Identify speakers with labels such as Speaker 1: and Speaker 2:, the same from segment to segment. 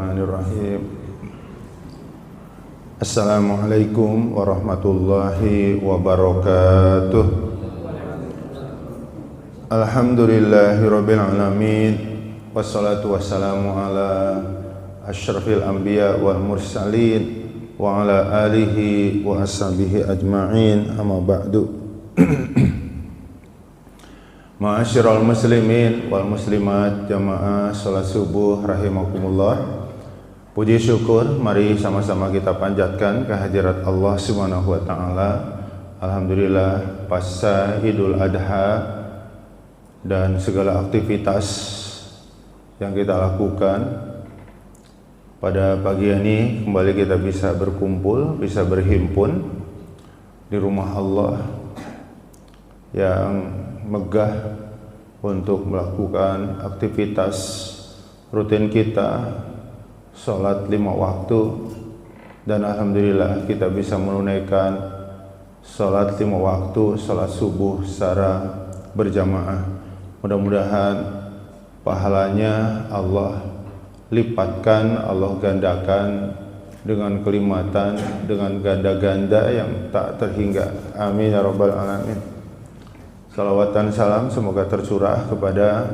Speaker 1: Bismillahirrahmanirrahim. Assalamualaikum warahmatullahi wabarakatuh. Alhamdulillahirabbil alamin. Wassalatu wassalamu ala asyrafil anbiya wal mursalin wa ala alihi wa ashabihi ajma'in. Amma ba'du. Ma'asyiral muslimin wal muslimat jamaah salat subuh rahimakumullah. Puji syukur mari sama-sama kita panjatkan kehadirat Allah Subhanahu wa taala. Alhamdulillah pasca Idul Adha dan segala aktivitas yang kita lakukan pada pagi ini kembali kita bisa berkumpul, bisa berhimpun di rumah Allah yang megah untuk melakukan aktivitas rutin kita, sholat 5 waktu, dan alhamdulillah kita bisa menunaikan sholat 5 waktu, sholat subuh secara berjamaah. Mudah-mudahan pahalanya Allah lipatkan, Allah gandakan dengan kelimatan, dengan ganda-ganda yang tak terhingga. Amin ya rabbal alamin. Salawatan salam semoga tercurah kepada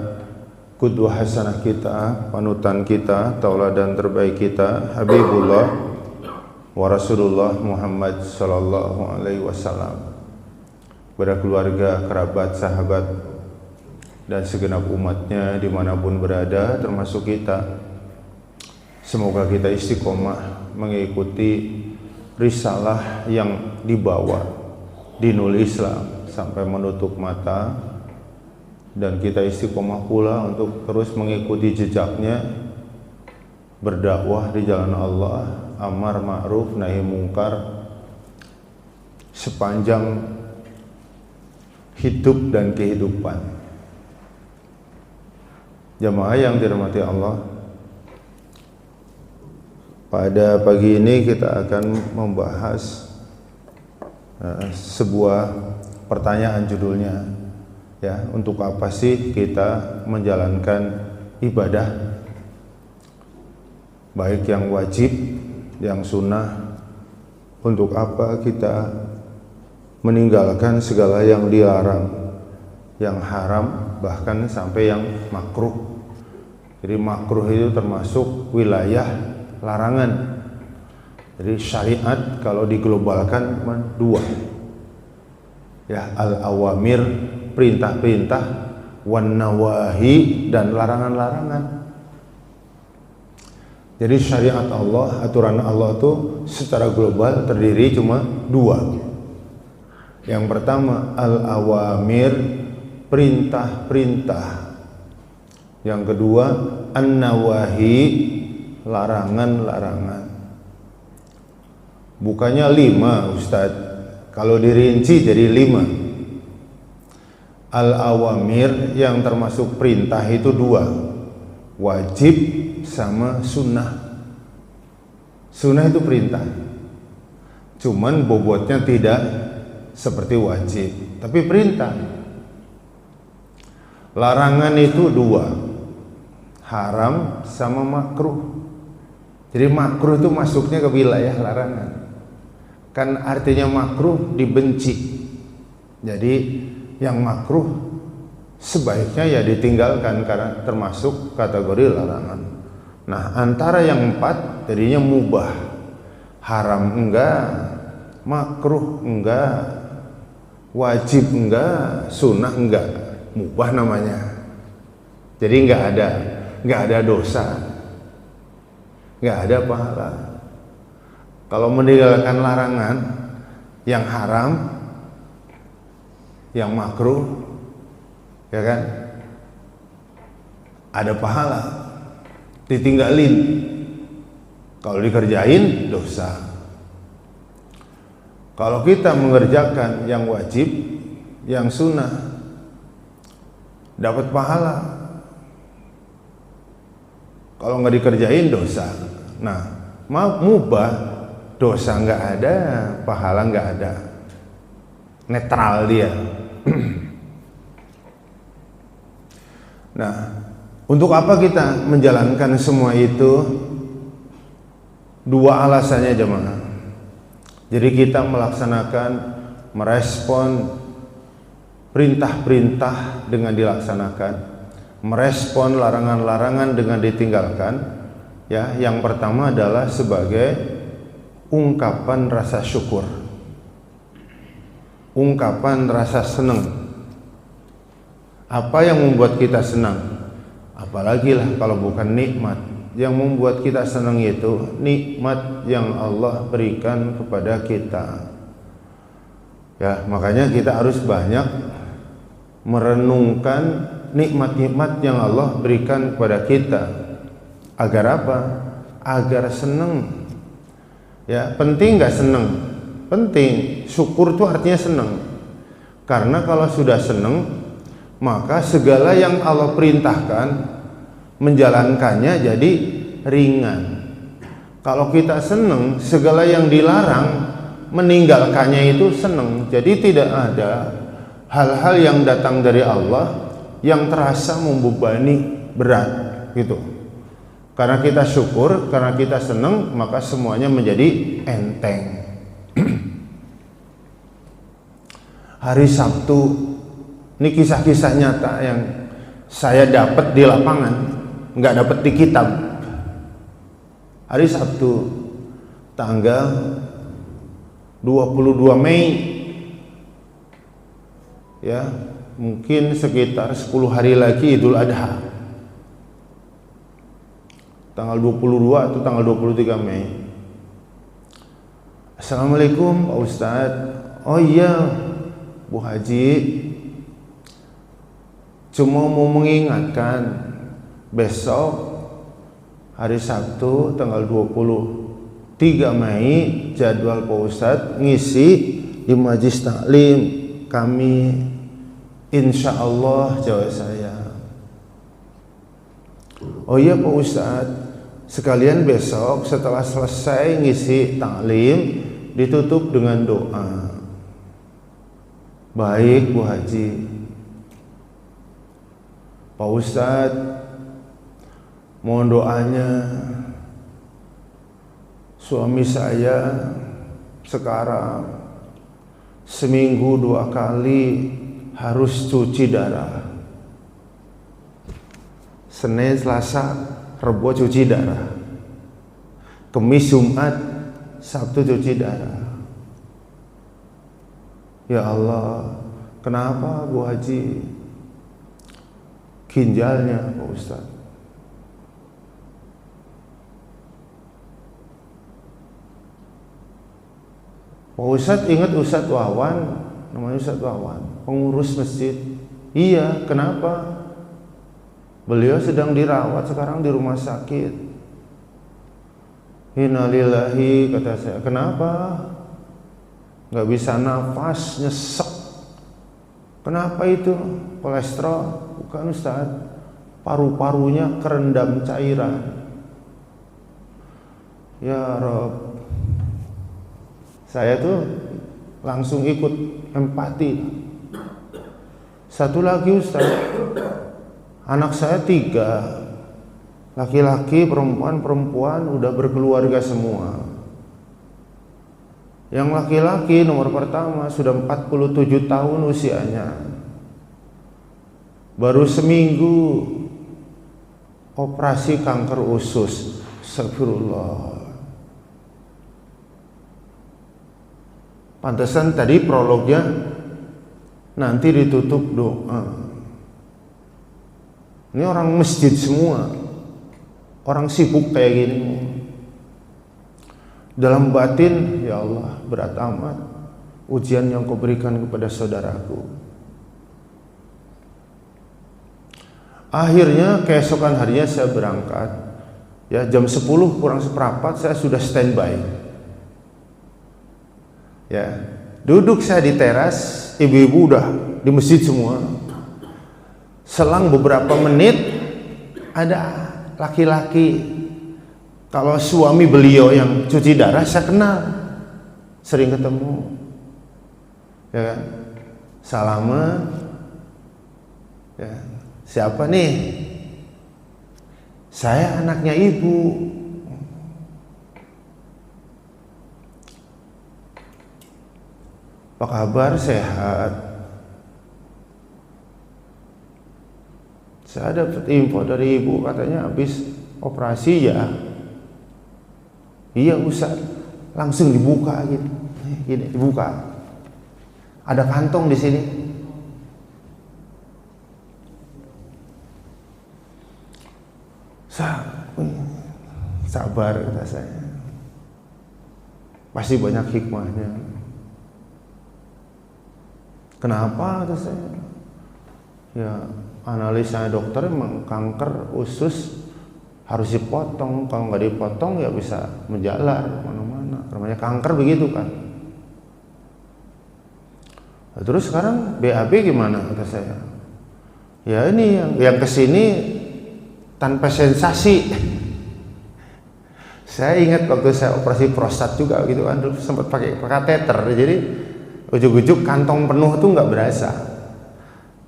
Speaker 1: qudwah hasanah kita, panutan kita, tauladan terbaik kita, Habibullah wa Rasulullah Muhammad sallallahu alaihi wasallam, kepada keluarga, kerabat, sahabat, dan segenap umatnya dimanapun berada, termasuk kita. Semoga kita istiqomah mengikuti risalah yang dibawa dinul Islam sampai menutup mata, dan kita istiqomah pula untuk terus mengikuti jejaknya, berdakwah di jalan Allah, amar ma'ruf nahi mungkar sepanjang hidup dan kehidupan. Jamaah yang dirahmati Allah, pada pagi ini kita akan membahas sebuah pertanyaan judulnya, ya, untuk apa sih kita menjalankan ibadah, baik yang wajib, yang sunnah? Untuk apa kita meninggalkan segala yang dilarang, yang haram, bahkan sampai yang makruh? Jadi makruh itu termasuk wilayah larangan. Jadi syariat kalau diglobalkan cuma 2, ya, al-awamir, perintah-perintah, wan nawahi, dan larangan-larangan. Jadi syariat Allah, aturan Allah itu secara global terdiri cuma 2. Yang pertama al-awamir, perintah-perintah. Yang kedua an-nawahi, larangan-larangan. Bukannya 5, Ustadz. Kalau dirinci jadi 5. Al-awamir yang termasuk perintah itu 2, wajib sama sunnah. Sunnah itu perintah, cuman bobotnya tidak seperti wajib, tapi perintah. Larangan itu 2, haram sama makruh. Jadi makruh itu masuknya ke wilayah larangan. Kan artinya makruh dibenci. Jadi yang makruh sebaiknya ya ditinggalkan karena termasuk kategori larangan. Nah, antara yang 4 jadinya mubah. Haram enggak, makruh enggak, wajib enggak, sunnah enggak, mubah namanya. Jadi enggak ada dosa, enggak ada pahala. Kalau meninggalkan larangan, yang haram, yang makruh, ya kan, ada pahala. Ditinggalin, kalau dikerjain dosa. Kalau kita mengerjakan yang wajib, yang sunnah, dapat pahala. Kalau nggak dikerjain dosa. Nah, mubah, dosa nggak ada, pahala nggak ada, netral dia. Nah, untuk apa kita menjalankan semua itu? Dua alasannya jemaah. Jadi kita melaksanakan, merespon perintah-perintah dengan dilaksanakan, merespon larangan-larangan dengan ditinggalkan. Ya, yang pertama adalah sebagai ungkapan rasa syukur, ungkapan rasa senang. Apa yang membuat kita senang? Apalagi lah kalau bukan nikmat. Yang membuat kita senang itu nikmat yang Allah berikan kepada kita. Ya, makanya kita harus banyak merenungkan nikmat-nikmat yang Allah berikan kepada kita. Agar apa? Agar senang. Ya, penting nggak senang? Penting. Syukur itu artinya senang. Karena kalau sudah senang, maka segala yang Allah perintahkan menjalankannya jadi ringan. Kalau kita senang, segala yang dilarang meninggalkannya itu senang. Jadi tidak ada hal-hal yang datang dari Allah yang terasa membebani, berat gitu. Karena kita syukur, karena kita senang, maka semuanya menjadi enteng. Hari Sabtu, ini kisah-kisah nyata yang saya dapat di lapangan, nggak dapat di kitab. Hari Sabtu tanggal 22 Mei, ya mungkin sekitar 10 hari lagi Idul Adha, tanggal 22 atau tanggal 23 Mei. Assalamualaikum Pak Ustadz. Oh iya Bu Haji, cuma mau mengingatkan, besok hari Sabtu tanggal 23 Mei jadwal Pak Ustadz ngisi di Majelis Taklim kami, insya Allah, jawab saya. Oh iya Pak Ustadz, sekalian besok setelah selesai ngisi taklim ditutup dengan doa. Baik Bu Haji. Pak Ustadz, mohon doanya, suami saya sekarang seminggu 2 kali harus cuci darah. Senin, Selasa, Rebo cuci darah. Kamis, Jumat, Sabtu cuci darah. Ya Allah, kenapa Bu Haji? Ginjalnya Pak Ustadz. Pak Ustadz ingat Ustadz Wawan, namanya Ustadz Wawan, pengurus masjid. Iya, kenapa? Beliau sedang dirawat sekarang di rumah sakit. Innalillahi, kata saya. Kenapa? Gak bisa nafas, nyesek. Kenapa itu? Kolesterol? Bukan Ustaz, paru-parunya kerendam cairan. Ya Rob, saya tuh langsung ikut empati. Satu lagi Ustaz, anak saya 3, laki-laki, perempuan udah berkeluarga semua. Yang laki-laki nomor pertama sudah 47 tahun usianya, baru seminggu operasi kanker usus. Astagfirullah. Pantesan tadi prolognya nanti ditutup doa. Ini orang masjid semua, orang sibuk kayak gini. Dalam batin, ya Allah, berat amat ujian yang kau berikan kepada saudaraku. Akhirnya keesokan harinya saya berangkat, ya jam 10 kurang seperempat saya sudah standby. Ya, duduk saya di teras, ibu-ibu udah di masjid semua. Selang beberapa menit ada laki-laki. Kalau suami beliau yang cuci darah saya kenal, sering ketemu, ya kan? Salaman, ya. Siapa nih? Saya anaknya ibu. Apa kabar? Sehat. Saya dapat info dari ibu katanya habis operasi ya. Iya Ustaz, langsung dibuka gitu. Gini, dibuka. Ada kantong di sini. Sabar kata saya. Pasti banyak hikmahnya. Kenapa kata saya? Ya analisa dokter memang kanker usus harus dipotong. Kalau nggak dipotong ya bisa menjalar mana-mana. Namanya kanker begitu kan. Nah, terus sekarang BAB gimana kata saya? Ya ini yang kesini tanpa sensasi. Saya ingat waktu saya operasi prostat juga gitu kan, dulu sempat pakai kateter, jadi ujuk-ujuk kantong penuh tuh nggak berasa.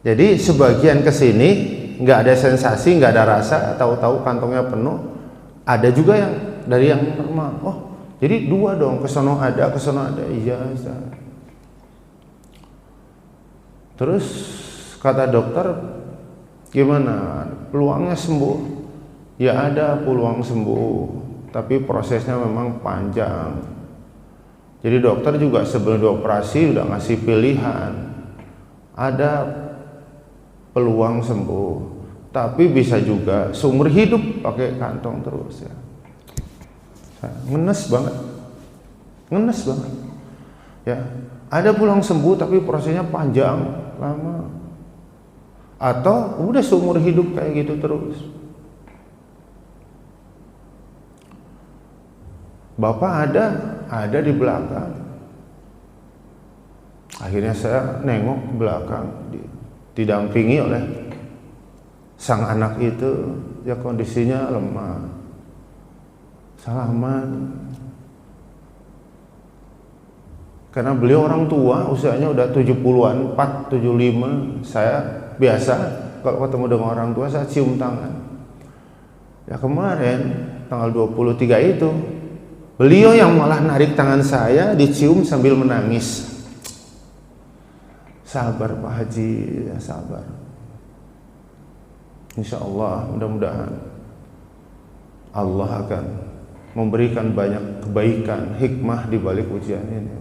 Speaker 1: Jadi sebagian kesini nggak ada sensasi, nggak ada rasa, tahu-tahu kantongnya penuh. Ada juga yang dari yang normal. Oh, jadi dua dong, kesono ada, iya. Terus kata dokter, gimana? Peluangnya sembuh? Ya ada peluang sembuh. Tapi prosesnya memang panjang. Jadi dokter juga sebelum dioperasi udah ngasih pilihan. Ada peluang sembuh, tapi bisa juga seumur hidup pakai kantong terus ya. Ngenes banget. Ya, ada peluang sembuh tapi prosesnya panjang, lama. Atau udah seumur hidup kayak gitu terus. Bapak ada di belakang. Akhirnya saya nengok ke belakang, didampingi oleh sang anak itu, ya kondisinya lemah. Salaman. Karena beliau orang tua, usianya udah 70-an, 4, 75. Saya biasa kalau ketemu dengan orang tua saya cium tangan. Ya kemarin tanggal 23 itu beliau yang malah narik tangan saya, dicium sambil menangis. Sabar Pak Haji, ya sabar. Insya Allah mudah-mudahan Allah akan memberikan banyak kebaikan, hikmah di balik ujian ini.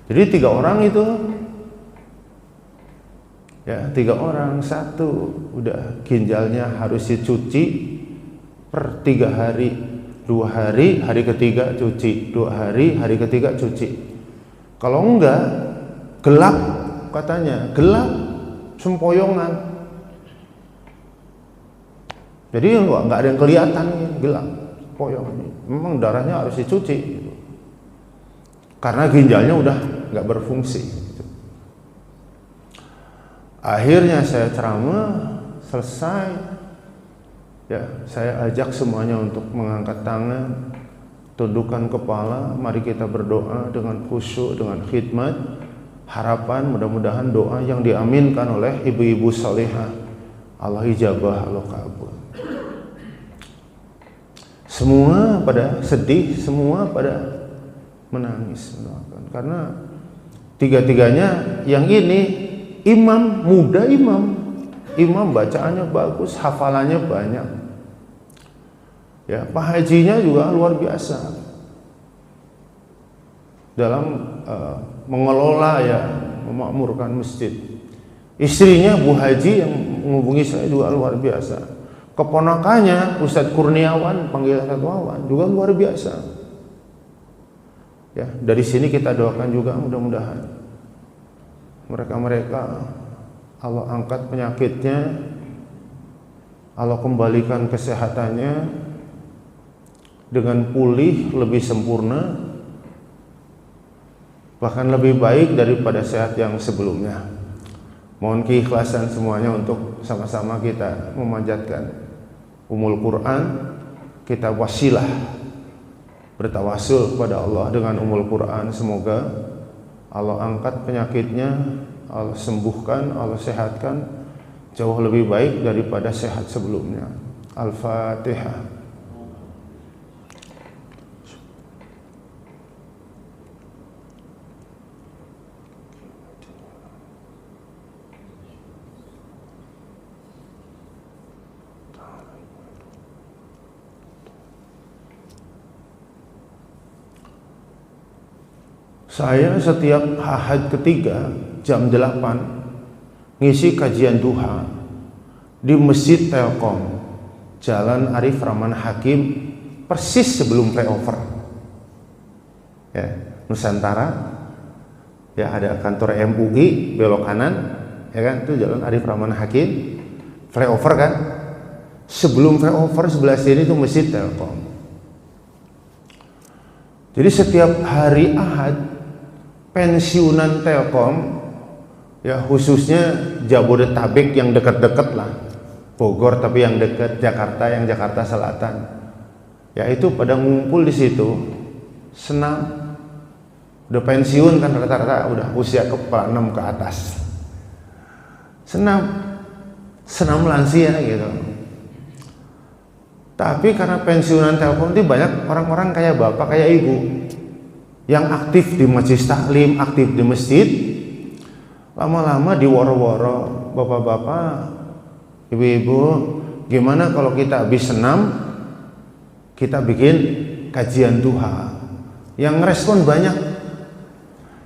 Speaker 1: Jadi 3 orang itu, ya 3 orang, 1 udah ginjalnya harus dicuci per 3 hari, 2 hari, hari ketiga cuci, 2 hari, hari ketiga cuci. Kalau enggak, gelap katanya, gelap, sempoyongan. Jadi enggak ada yang kelihatan, gelap, sempoyongan. Memang darahnya harus dicuci, gitu. Karena ginjalnya udah enggak berfungsi. Gitu. Akhirnya saya ceramah, selesai. Ya, saya ajak semuanya untuk mengangkat tangan, tundukkan kepala, mari kita berdoa dengan khusyuk, dengan khidmat, harapan mudah-mudahan doa yang diaminkan oleh ibu-ibu salihah Allah ijabah, Allah kabul. Semua pada sedih, semua pada menangis, karena tiga-tiganya yang ini imam muda, imam bacaannya bagus, hafalannya banyak. Ya, Pak Hajinya juga luar biasa dalam mengelola, ya, memakmurkan masjid. Istrinya Bu Haji yang menghubungi saya juga luar biasa. Keponakannya Ustadz Kurniawan, panggil Ustadz Wawan, juga luar biasa. Ya, dari sini kita doakan juga mudah-mudahan mereka Allah angkat penyakitnya, Allah kembalikan kesehatannya dengan pulih lebih sempurna, bahkan lebih baik daripada sehat yang sebelumnya. Mohon keikhlasan semuanya untuk sama-sama kita memanjatkan Ummul Quran, kita wasilah bertawasul kepada Allah dengan Ummul Quran. Semoga Allah angkat penyakitnya, Allah sembuhkan, Allah sehatkan jauh lebih baik daripada sehat sebelumnya. Al-Fatihah. Saya setiap Ahad ketiga jam 8 ngisi kajian duha di Masjid Telkom, Jalan Arif Rahman Hakim, persis sebelum flyover. Ya, Nusantara. Ya, ada kantor MUI belok kanan, ya kan? Itu Jalan Arif Rahman Hakim, flyover kan? Sebelum flyover sebelah sini itu Masjid Telkom. Jadi setiap hari Ahad pensiunan Telkom, ya khususnya Jabodetabek yang dekat-dekat lah, Bogor tapi yang dekat, Jakarta yang Jakarta Selatan, ya itu pada ngumpul di situ senam. Udah pensiun kan rata-rata udah usia kepala 6 ke atas, senam lansia gitu. Tapi karena pensiunan Telkom itu banyak orang-orang kayak bapak kayak ibu yang aktif di majelis taklim, aktif di masjid. Lama-lama di woro-woro, bapak-bapak, ibu-ibu, gimana kalau kita habis senam kita bikin kajian duha. Yang respon banyak,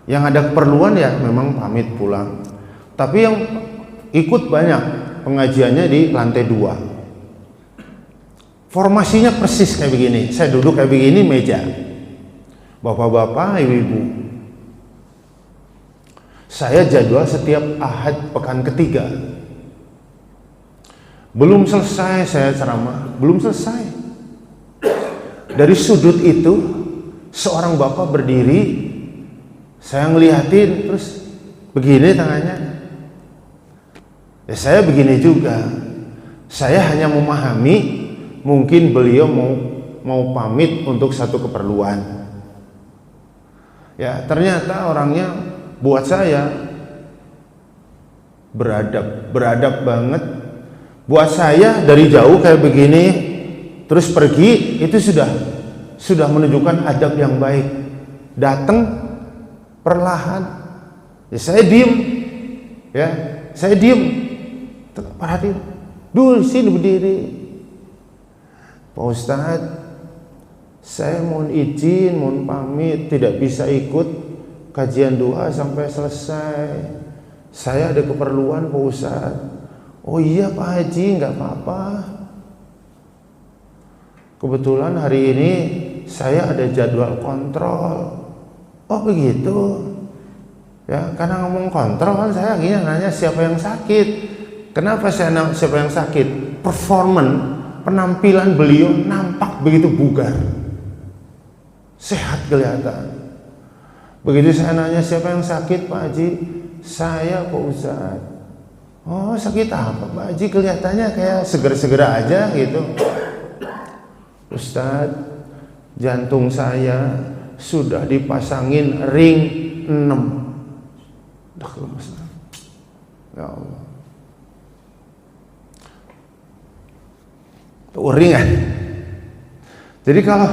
Speaker 1: yang ada keperluan ya memang pamit pulang, tapi yang ikut banyak. Pengajiannya di lantai 2, formasinya persis kayak begini. Saya duduk kayak begini meja, bapak-bapak, ibu-ibu. Saya jadwal setiap Ahad pekan ketiga. Belum selesai saya ceramah, belum selesai. Dari sudut itu seorang bapak berdiri, saya ngeliatin terus begini tangannya. Ya saya begini juga. Saya hanya memahami mungkin beliau mau pamit untuk satu keperluan. Ya ternyata orangnya buat saya beradab banget. Buat saya dari jauh kayak begini terus pergi itu sudah menunjukkan adab yang baik. Datang perlahan, ya saya diem, perhatiin dulu sini berdiri. Pak Ustadz, saya mohon izin, mohon pamit, tidak bisa ikut kajian duha sampai selesai. Saya ada keperluan Pak Ustadz. Oh iya Pak Haji, nggak apa-apa. Kebetulan hari ini saya ada jadwal kontrol. Oh begitu. Ya, karena ngomong kontrol kan saya akhirnya nanya siapa yang sakit. Kenapa saya nanya siapa yang sakit? Penampilan beliau nampak begitu bugar, sehat kelihatan. Begitu saya nanya siapa yang sakit Pak Haji, saya Pak Ustadz. Oh sakit apa Pak Haji, kelihatannya kayak seger-seger aja gitu. Ustadz, jantung saya sudah dipasangin ring 6. Dah lemas. Ya Allah. Ring kan? Jadi kalau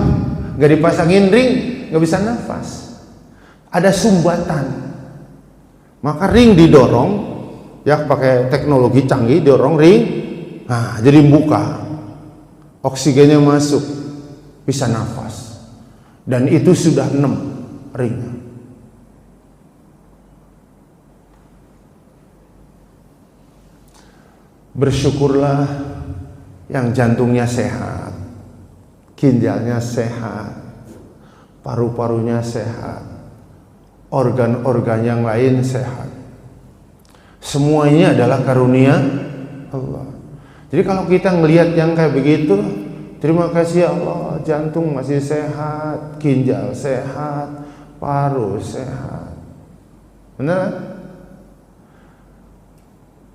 Speaker 1: nggak dipasangin ring nggak bisa nafas, ada sumbatan, maka ring didorong ya pakai teknologi canggih, dorong ring, nah jadi buka, oksigennya masuk, bisa nafas, dan itu sudah 6 ring. Bersyukurlah yang jantungnya sehat, ginjalnya sehat, paru-parunya sehat, organ-organ yang lain sehat. Semua ini adalah karunia Allah. Jadi kalau kita ngelihat yang kayak begitu, terima kasih ya Allah, jantung masih sehat, ginjal sehat, paru sehat. Benar?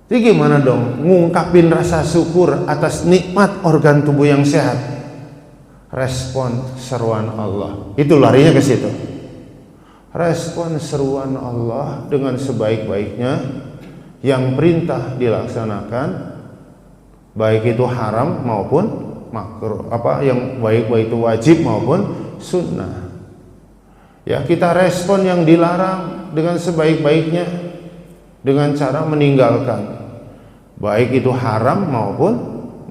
Speaker 1: Jadi gimana dong ngungkapin rasa syukur atas nikmat organ tubuh yang sehat? Respon seruan Allah. Itu larinya ke situ. Respon seruan Allah dengan sebaik-baiknya, yang perintah dilaksanakan, baik itu haram maupun makruh, yang baik itu wajib maupun sunnah. Ya, kita respon yang dilarang dengan sebaik-baiknya dengan cara meninggalkan, baik itu haram maupun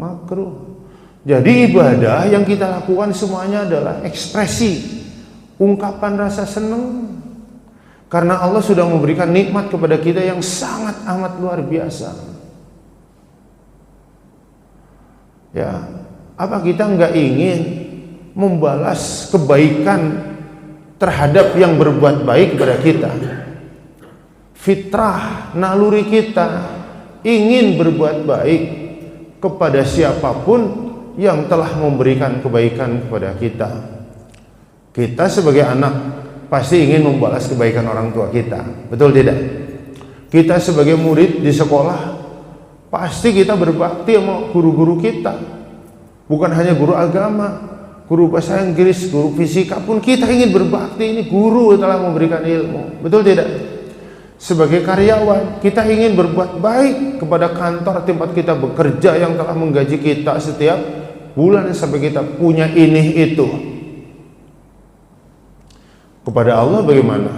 Speaker 1: makruh. Jadi ibadah yang kita lakukan semuanya adalah ekspresi, ungkapan rasa senang Karena Allah sudah memberikan nikmat kepada kita yang sangat amat luar biasa. Ya, apa kita nggak ingin membalas kebaikan terhadap yang berbuat baik kepada kita? Fitrah, naluri kita ingin berbuat baik kepada siapapun yang telah memberikan kebaikan kepada kita. Kita sebagai anak pasti ingin membalas kebaikan orang tua kita, betul tidak? Kita sebagai murid di sekolah pasti kita berbakti sama guru-guru kita. Bukan hanya guru agama, guru bahasa Inggris, guru fisika pun kita ingin berbakti. Ini guru telah memberikan ilmu, betul tidak? Sebagai karyawan kita ingin berbuat baik kepada kantor tempat kita bekerja yang telah menggaji kita setiap bulan sampai kita punya ini itu. Kepada Allah bagaimana?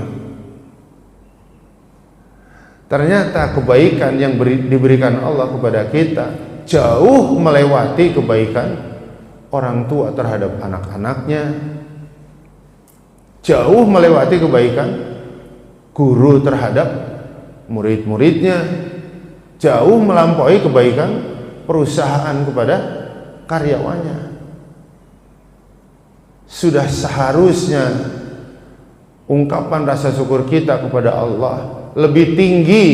Speaker 1: Ternyata kebaikan yang diberikan Allah kepada kita jauh melewati kebaikan orang tua terhadap anak-anaknya, jauh melewati kebaikan guru terhadap murid-muridnya, jauh melampaui kebaikan perusahaan kepada karyawannya. Sudah seharusnya ungkapan rasa syukur kita kepada Allah lebih tinggi,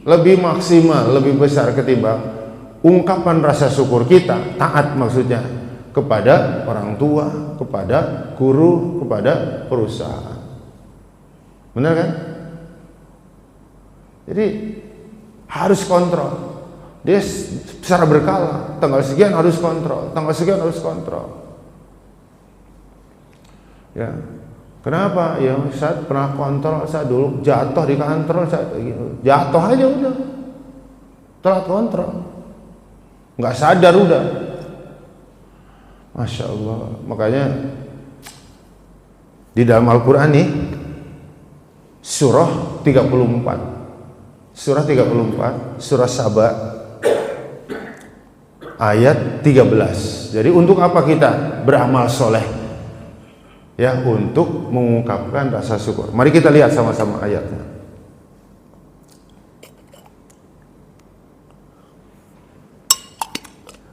Speaker 1: lebih maksimal, lebih besar ketimbang ungkapan rasa syukur kita, taat maksudnya, kepada orang tua, kepada guru, kepada perusahaan. Benar kan? Jadi harus kontrol. Dia secara berkala, tanggal sekian harus kontrol, tanggal sekian harus kontrol. Ya. Kenapa? Ya saya pernah kontrol, saya dulu jatuh di kantor, saya jatuh aja udah. Telat kontrol. Nggak sadar udah. Masya Allah. Makanya di dalam Al-Quran nih surah 34, surah Saba ayat 13. Jadi untuk apa kita beramal soleh? Ya, untuk mengungkapkan rasa syukur. Mari kita lihat sama-sama ayatnya.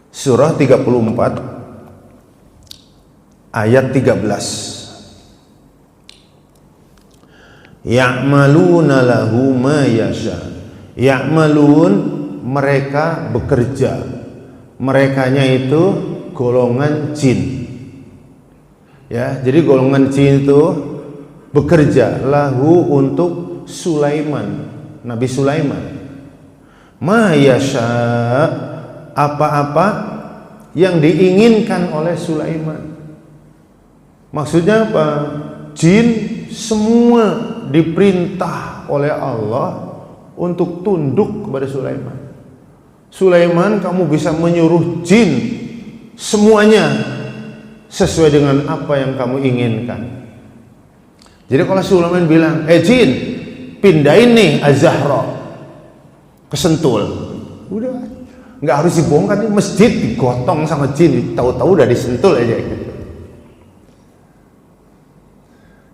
Speaker 1: Surah 34 ayat 13. Ya'maluna lahu ma yasha. Ya'malun, mereka bekerja. Merekanya itu golongan jin. Ya, jadi golongan jin itu bekerja lahu untuk Sulaiman, Nabi Sulaiman. Ma yasha, apa-apa yang diinginkan oleh Sulaiman. Maksudnya apa? Jin semua diperintah oleh Allah untuk tunduk kepada Sulaiman. Sulaiman, kamu bisa menyuruh jin semuanya sesuai dengan apa yang kamu inginkan. Jadi kalau Sulaiman bilang, jin, pindahin nih Az-Zahra ke Sentul, udah, nggak harus dibongkar, nih masjid digotong sama jin, tahu-tahu udah di Sentul aja gitu.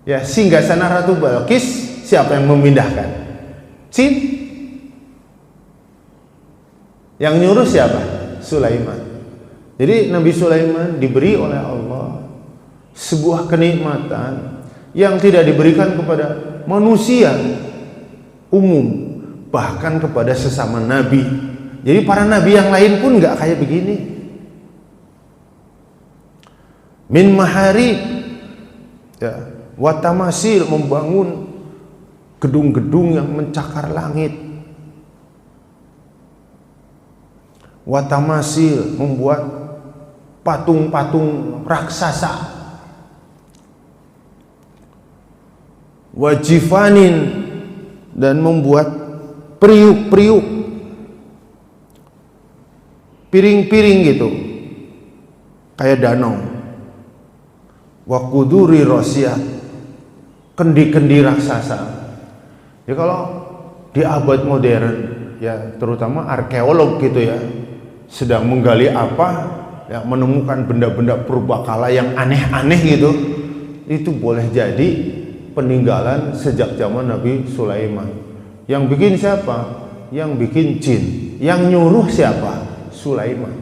Speaker 1: Ya, singgasana Ratu Balqis siapa yang memindahkan? Jin. Yang nyuruh siapa? Sulaiman. Jadi Nabi Sulaiman diberi oleh Allah sebuah kenikmatan yang tidak diberikan kepada manusia umum, bahkan kepada sesama nabi. Jadi para nabi yang lain pun nggak kayak begini. Min mahari, ya, watamasil, membangun gedung-gedung yang mencakar langit. Watamasil, membuat patung-patung raksasa. Wajifanin, dan membuat periuk-periuk, piring-piring gitu kayak danau. Wakuduri rosiyah, kendi-kendi raksasa. Ya kalau di abad modern, ya terutama arkeolog gitu ya, sedang menggali apa, ya, menemukan benda-benda purbakala yang aneh-aneh gitu, itu boleh jadi peninggalan sejak zaman Nabi Sulaiman. Yang bikin siapa? Yang bikin jin. Yang nyuruh siapa? Sulaiman.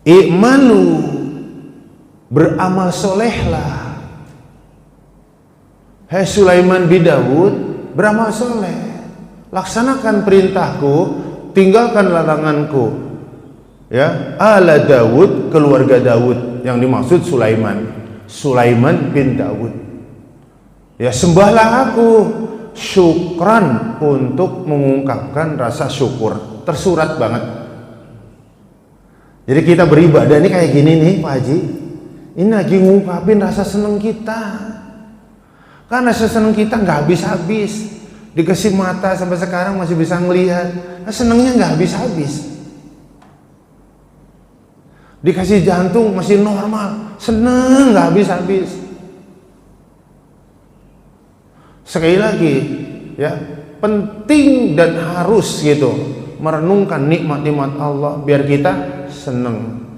Speaker 1: I'malu, beramal solehlah. Hai Sulaiman bin Daud, beramal soleh, laksanakan perintahku, tinggalkan laranganku. Ya, ala Daud, keluarga Daud, yang dimaksud Sulaiman, Sulaiman bin Daud. Ya, sembahlah aku, syukran, untuk mengungkapkan rasa syukur. Tersurat banget. Jadi kita beribadah ini kayak gini nih Pak Haji, ini lagi ngungkapin rasa seneng kita. Karena rasa seneng kita nggak habis-habis. Dikasih mata sampai sekarang masih bisa ngelihat, nah, senengnya nggak habis-habis. Dikasih jantung masih normal, seneng nggak habis-habis. Sekali lagi ya, penting dan harus gitu merenungkan nikmat-nikmat Allah biar kita seneng.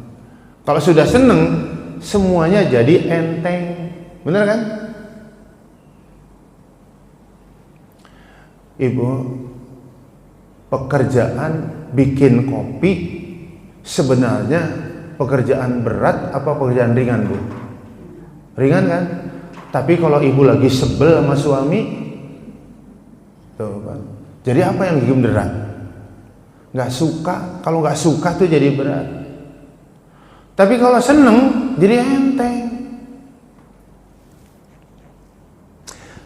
Speaker 1: Kalau sudah seneng, semuanya jadi enteng, bener kan? Ibu, pekerjaan bikin kopi sebenarnya pekerjaan berat apa pekerjaan ringan, Bu? Ringan kan? Tapi kalau ibu lagi sebel sama suami, tuh kan. Jadi apa yang bikin berat? Nggak suka. Kalau nggak suka tuh jadi berat. Tapi kalau seneng jadi enteng.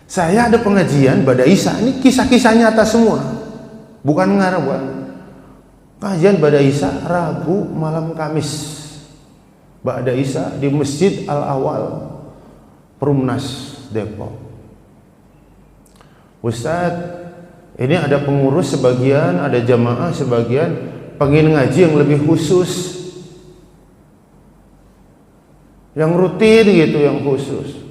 Speaker 1: Saya ada pengajian Bada Isa, ini kisah-kisah nyata semua, bukan ngarang, bukan. Kajian Bada Isa Rabu malam Kamis, Bada Isa di Masjid Al-Awal, Perumnas Depok. Ustadz, ini ada pengurus sebagian, ada jamaah sebagian, pengen ngaji yang lebih khusus, yang rutin gitu, yang khusus.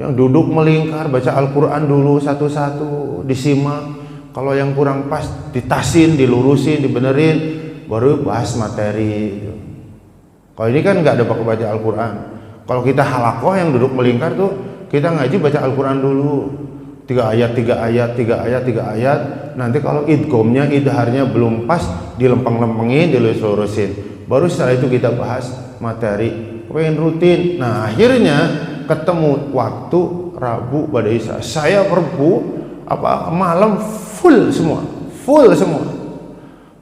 Speaker 1: Yang duduk melingkar, baca Al-Quran dulu satu-satu, disimak. Kalau yang kurang pas, ditasin, dilurusin, dibenerin, baru bahas materi. Kalau ini kan nggak ada pakai baca Al-Quran. Kalau kita halakoh yang duduk melingkar tuh, kita ngaji baca Al-Quran dulu. 3 ayat, 3 ayat, 3 ayat, 3 ayat. Nanti kalau idgomnya, idharnya belum pas, dilempeng-lempengin, dilurus-lurusin. Baru setelah itu kita bahas materi. Pengen rutin. Nah, akhirnya ketemu waktu Rabu Bada Isa. Saya Rabu malam full semua.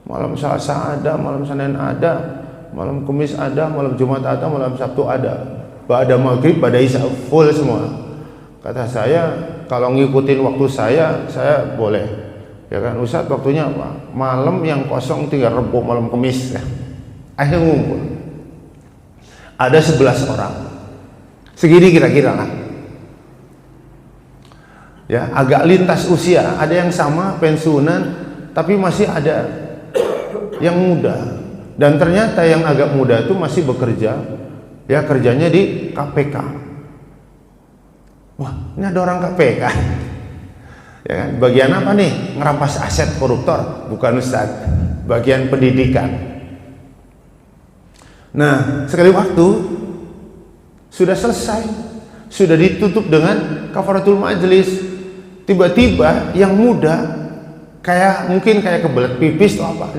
Speaker 1: Malam Selasa ada, malam Senin ada, malam Kamis ada, malam Jumat ada, malam Sabtu ada. Bada Maghrib Bada Isa full semua. Kata saya, kalau ngikutin waktu saya boleh. Ya kan, Ustadz waktunya apa? Malam yang kosong tinggal Rabu, malam Kamis. Akhirnya ngumpul. Ada 11 orang. Segini kira-kira lah. Ya, agak lintas usia, ada yang sama pensiunan, tapi masih ada yang muda. Dan ternyata yang agak muda itu masih bekerja, ya kerjanya di KPK. Wah, ini ada orang KPK. Ya kan? Bagian apa nih? Ngerampas aset koruptor, bukan Ustadz. Bagian pendidikan. Nah, sekali waktu sudah selesai, sudah ditutup dengan kafaratul majelis. Tiba-tiba yang muda mungkin kayak kebelet pipis atau apa,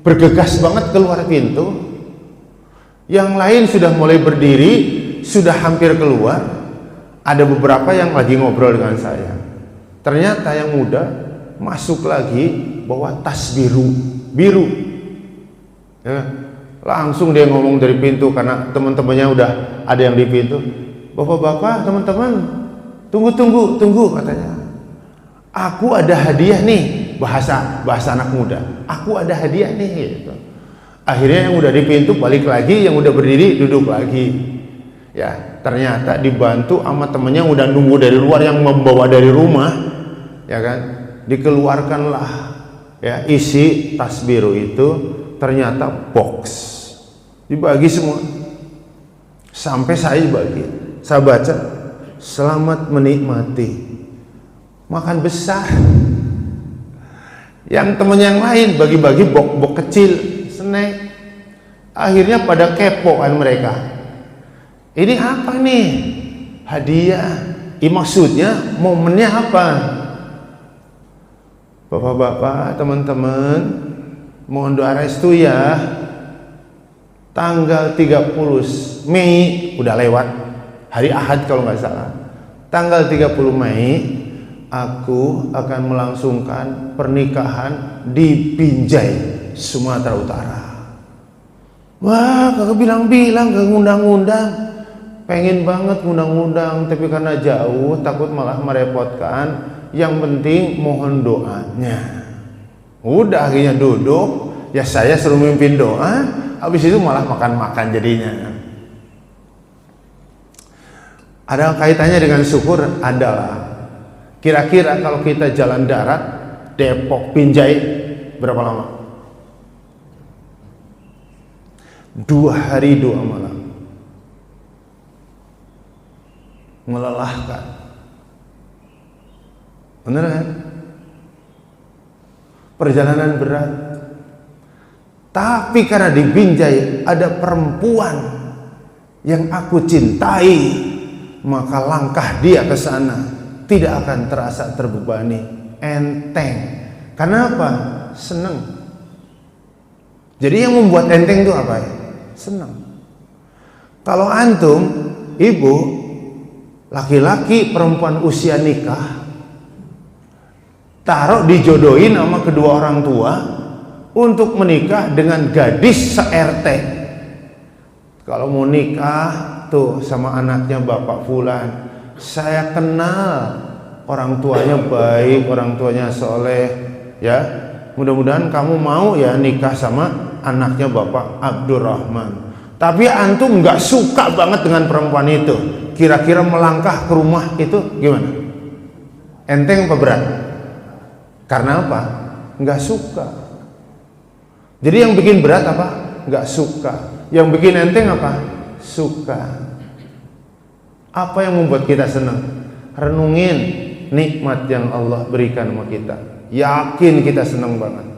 Speaker 1: bergegas banget keluar pintu. Yang lain sudah mulai berdiri, sudah hampir keluar. Ada beberapa yang lagi ngobrol dengan saya. Ternyata yang muda masuk lagi bawa tas biru. Ya, langsung dia ngomong dari pintu karena teman-temannya udah ada yang di pintu. Bapak-bapak, teman-teman, tunggu katanya. Aku ada hadiah nih, bahasa anak muda. Aku ada hadiah nih gitu. Akhirnya yang udah di pintu balik lagi, yang udah berdiri duduk lagi. Ya, ternyata dibantu sama temennya yang udah nunggu dari luar, yang membawa dari rumah. Ya kan? Dikeluarkanlah ya isi tas biru itu, ternyata box. Dibagi semua. Sampai saya bagi. Saya baca, selamat menikmati. Makan besar. Yang temen yang lain bagi-bagi box kecil, snack. Akhirnya pada kepo kan mereka. Ini apa nih? Hadiah. Maksudnya momennya apa? Bapak-bapak, teman-teman, mohon doa restu ya. Tanggal 30 Mei udah lewat, hari Ahad kalau nggak salah. Tanggal 30 Mei aku akan melangsungkan pernikahan di Binjai, Sumatera Utara. Wah, kagak bilang-bilang, kagak ngundang-ngundang. Pengen banget ngundang-ngundang, tapi karena jauh takut malah merepotkan. Yang penting mohon doanya. Udah akhirnya duduk, ya saya suruh mimpin doa, habis itu malah makan-makan jadinya. Ada kaitannya dengan syukur adalah kira-kira kalau kita jalan darat Depok Binjai berapa lama? 2 hari 2 malam. Melelahkan. Bener kan? Perjalanan berat. Tapi karena di Binjai ada perempuan yang aku cintai, maka langkah dia ke sana tidak akan terasa terbebani, enteng. Kenapa? Senang. Jadi yang membuat enteng itu apa ya? Senang. Kalau antum, ibu, laki-laki, perempuan usia nikah, taruh dijodohin sama kedua orang tua untuk menikah dengan gadis se-RT. Kalau mau nikah tuh sama anaknya Bapak Fulan, saya kenal orang tuanya baik, orang tuanya soleh, ya. Mudah-mudahan kamu mau ya nikah sama anaknya Bapak Abdurrahman. Tapi antum nggak suka banget dengan perempuan itu. Kira-kira melangkah ke rumah itu gimana? Enteng apa berat? Karena apa? Nggak suka. Jadi yang bikin berat apa? Nggak suka. Yang bikin enteng apa? Suka. Apa yang membuat kita senang? Renungin nikmat yang Allah berikan sama kita. Yakin kita senang banget.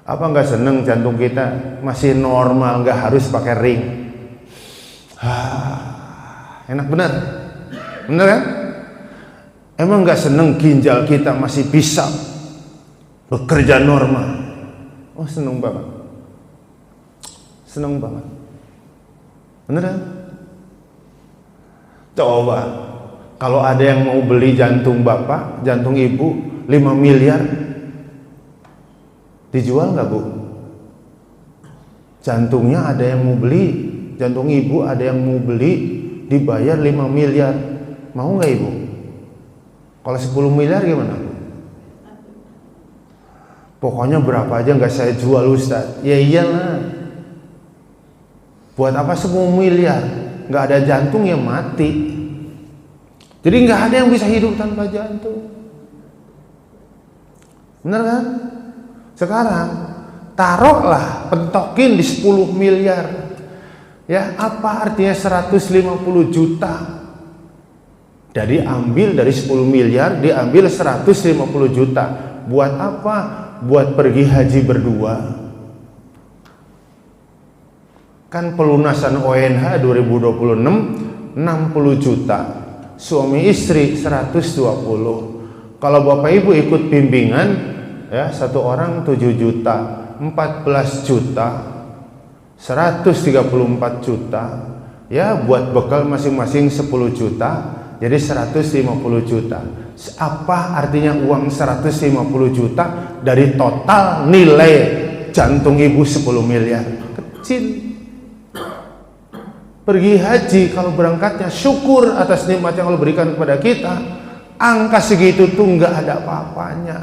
Speaker 1: Apa nggak senang jantung kita masih normal, nggak harus pakai ring? Enak bener, bener kan? Emang nggak seneng ginjal kita masih bisa bekerja normal? Oh, seneng banget, seneng banget, beneran. Coba kalau ada yang mau beli jantung bapak, jantung ibu 5 miliar, dijual nggak bu? Jantungnya ada yang mau beli, jantung ibu ada yang mau beli, dibayar 5 miliar, mau nggak ibu? Kalau 10 miliar gimana? Pokoknya berapa aja nggak saya jual Ustaz. Ya iyalah. Buat apa 10 miliar? Nggak ada jantung ya mati. Jadi nggak ada yang bisa hidup tanpa jantung. Bener kan? Sekarang taruhlah pentokin di 10 miliar. Ya, apa artinya 150 juta? Jadi ambil dari 10 miliar, diambil 150 juta. Buat apa? Buat pergi haji berdua. Kan pelunasan ONH 2026 60 juta. Suami istri 120. Kalau Bapak Ibu ikut bimbingan, ya, satu orang 7 juta, 14 juta, 134 juta. Ya, buat bekal masing-masing 10 juta. Jadi 150 juta. Apa artinya uang 150 juta dari total nilai jantung ibu 10 miliar? Kecil. Pergi haji kalau berangkatnya syukur atas nikmat yang Allah berikan kepada kita. Angka segitu tuh nggak ada apa-apanya.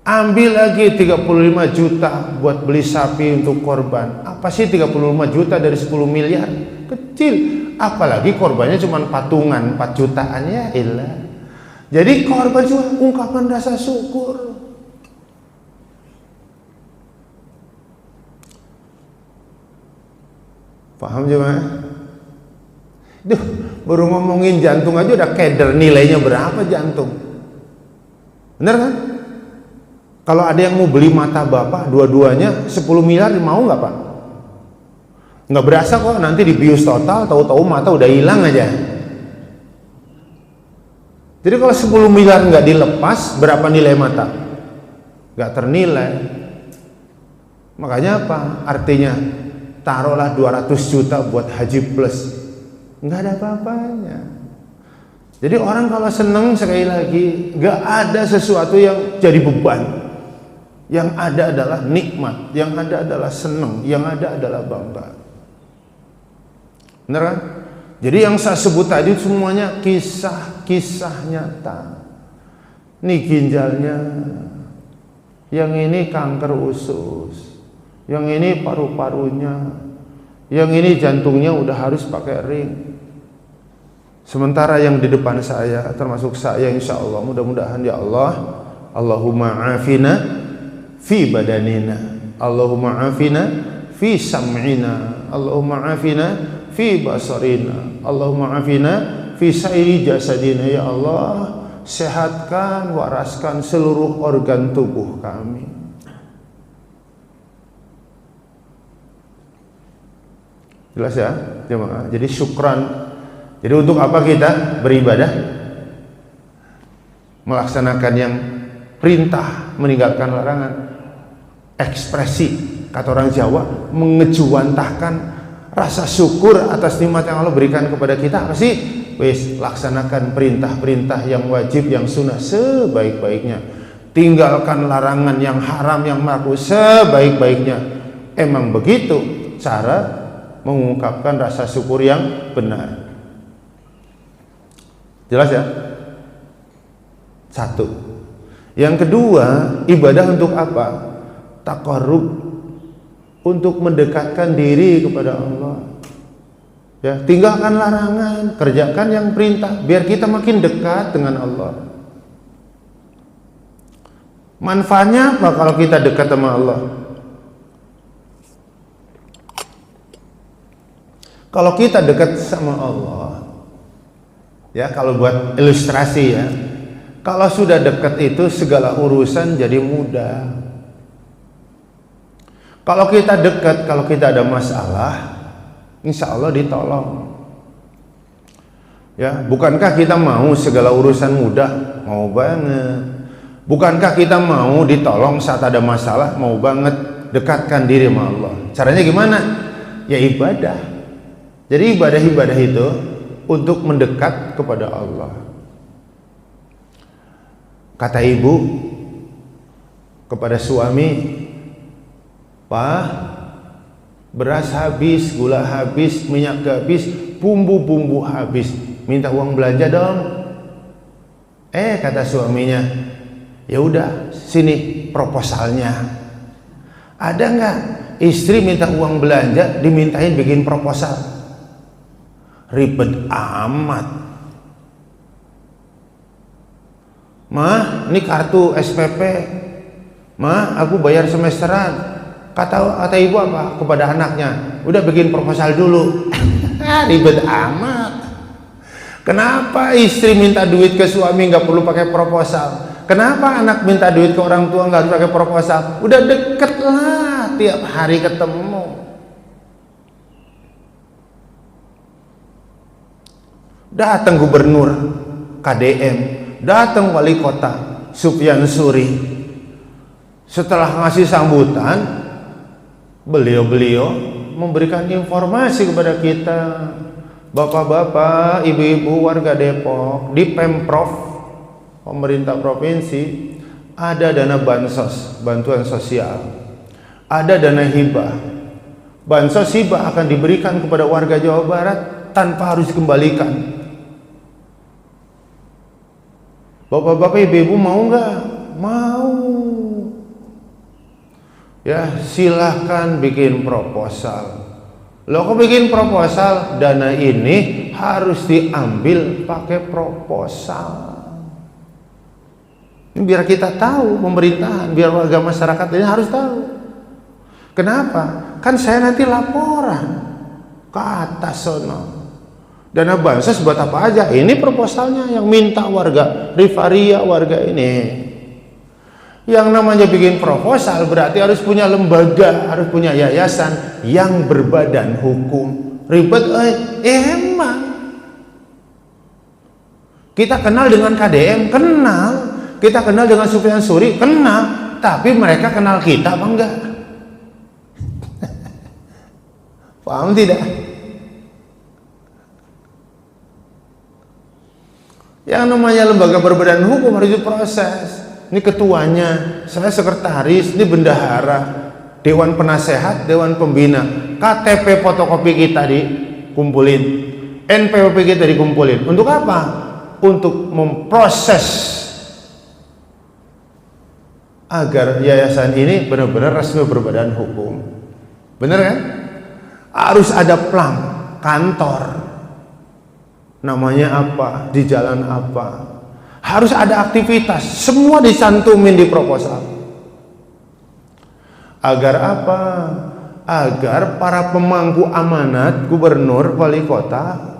Speaker 1: Ambil lagi 35 juta buat beli sapi untuk korban. Apa sih 35 juta dari 10 miliar? Kecil. Apalagi korbannya cuma patungan 4 jutaan, ya ilah. Jadi korban cuma ungkapan rasa syukur. Paham jemaah? Duh, baru ngomongin jantung aja udah keder, nilainya berapa jantung? Bener kan? Kalau ada yang mau beli mata bapak dua-duanya 10 miliar, mau nggak pak? Nggak berasa kok, nanti dibius total, tahu-tahu mata udah hilang aja. Jadi kalau 10 miliar nggak dilepas, berapa nilai mata? Nggak ternilai. Makanya apa? Artinya taruhlah 200 juta buat haji plus, nggak ada apa-apanya. Jadi orang kalau seneng, sekali lagi, nggak ada sesuatu yang jadi beban. Yang ada adalah nikmat, yang ada adalah seneng, yang ada adalah bangga. Benar kan? Jadi yang saya sebut tadi semuanya kisah-kisah nyata. Ini ginjalnya, yang ini kanker usus, yang ini paru-parunya, yang ini jantungnya udah harus pakai ring. Sementara yang di depan saya, termasuk saya, insya Allah, mudah-mudahan ya Allah, Allahumma afina fi badanina, Allahumma afina fi sam'ina, Allahumma afina fi basarina, Allahumma afina fi sairi jasadina. Ya Allah, sehatkan, waraskan seluruh organ tubuh kami. Jelas ya jemaah? Jadi syukran. Jadi untuk apa kita beribadah? Melaksanakan yang perintah, meninggalkan larangan. Ekspresi, kata orang Jawa, mengejuantahkan rasa syukur atas nikmat yang Allah berikan kepada kita. Apa sih? Wis, laksanakan perintah-perintah yang wajib, yang sunnah sebaik-baiknya. Tinggalkan larangan yang haram, yang makruh sebaik-baiknya. Emang begitu cara mengungkapkan rasa syukur yang benar. Jelas ya? Satu. Yang kedua, ibadah untuk apa? Taqarrub, untuk mendekatkan diri kepada Allah. Ya, tinggalkan larangan, kerjakan yang perintah, biar kita makin dekat dengan Allah. Manfaatnya apa kalau kita dekat sama Allah? Kalau kita dekat sama Allah, ya, kalau buat ilustrasi ya, kalau sudah dekat itu segala urusan jadi mudah. Kalau kita dekat, kalau kita ada masalah, insya Allah ditolong. Ya, bukankah kita mau segala urusan mudah? Mau banget. Bukankah kita mau ditolong saat ada masalah? Mau banget. Dekatkan diri sama Allah. Caranya gimana? Ya ibadah. Jadi ibadah-ibadah itu untuk mendekat kepada Allah. Kata ibu kepada suami, "Pak, beras habis, gula habis, minyak habis, bumbu-bumbu habis, minta uang belanja dong." Kata suaminya, "Ya udah, sini proposalnya." Ada nggak istri minta uang belanja dimintain bikin proposal? Ribet amat. "Mah, ini kartu SPP. Mah, aku bayar semesteran." Kata ibu apa kepada anaknya? "Udah bikin proposal dulu." Ribet amat. Kenapa istri minta duit ke suami nggak perlu pakai proposal? Kenapa anak minta duit ke orang tua nggak harus pakai proposal? Udah deket lah, tiap hari ketemu. Datang gubernur, KDM, datang wali kota, Sufyan Suri. Setelah ngasih sambutan, beliau memberikan informasi kepada kita, bapak-bapak, ibu-ibu warga Depok, di Pemprov, pemerintah provinsi, ada dana bansos, bantuan sosial, ada dana hibah. Bansos hibah akan diberikan kepada warga Jawa Barat tanpa harus dikembalikan. Bapak-bapak, ibu-ibu mau nggak? Mau. Ya, silahkan bikin proposal. Loh, kok bikin proposal? Dana ini harus diambil pakai proposal. Ini biar kita tahu, pemerintahan, biar warga masyarakat ini harus tahu. Kenapa? Kan saya nanti laporan ke atas sono. Dana bansos buat apa aja? Ini proposalnya yang minta warga Rifaria, warga ini. Yang namanya bikin proposal berarti harus punya lembaga, harus punya yayasan yang berbadan hukum. Ribet, emang. Kita kenal dengan KDM, kenal. Kita kenal dengan Sufyan Suri, kenal. Tapi mereka kenal kita apa enggak? Paham tidak? Yang namanya lembaga berbadan hukum harus diproses. Ini ketuanya, saya sekretaris, ini bendahara, dewan penasehat, dewan pembina, KTP fotokopi kita dikumpulin, NPWP kita dikumpulin. Untuk apa? Untuk memproses agar yayasan ini benar-benar resmi berbadan hukum. Benar kan? Harus ada plang kantor. Namanya apa? Di jalan apa? Harus ada aktivitas, semua dicantumin di proposal. Agar apa? Agar para pemangku amanat, gubernur, wali kota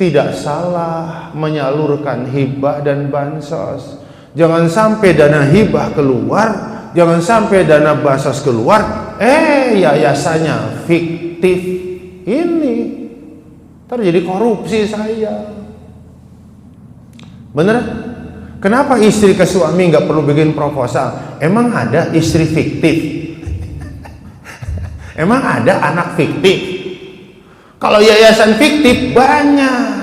Speaker 1: tidak salah menyalurkan hibah dan bansos. Jangan sampai dana hibah keluar, jangan sampai dana bansos keluar, yayasannya fiktif. Ini terjadi korupsi saya. Bener? Kenapa istri ke suami nggak perlu bikin proposal? Emang ada istri fiktif? Emang ada anak fiktif? Kalau yayasan fiktif banyak.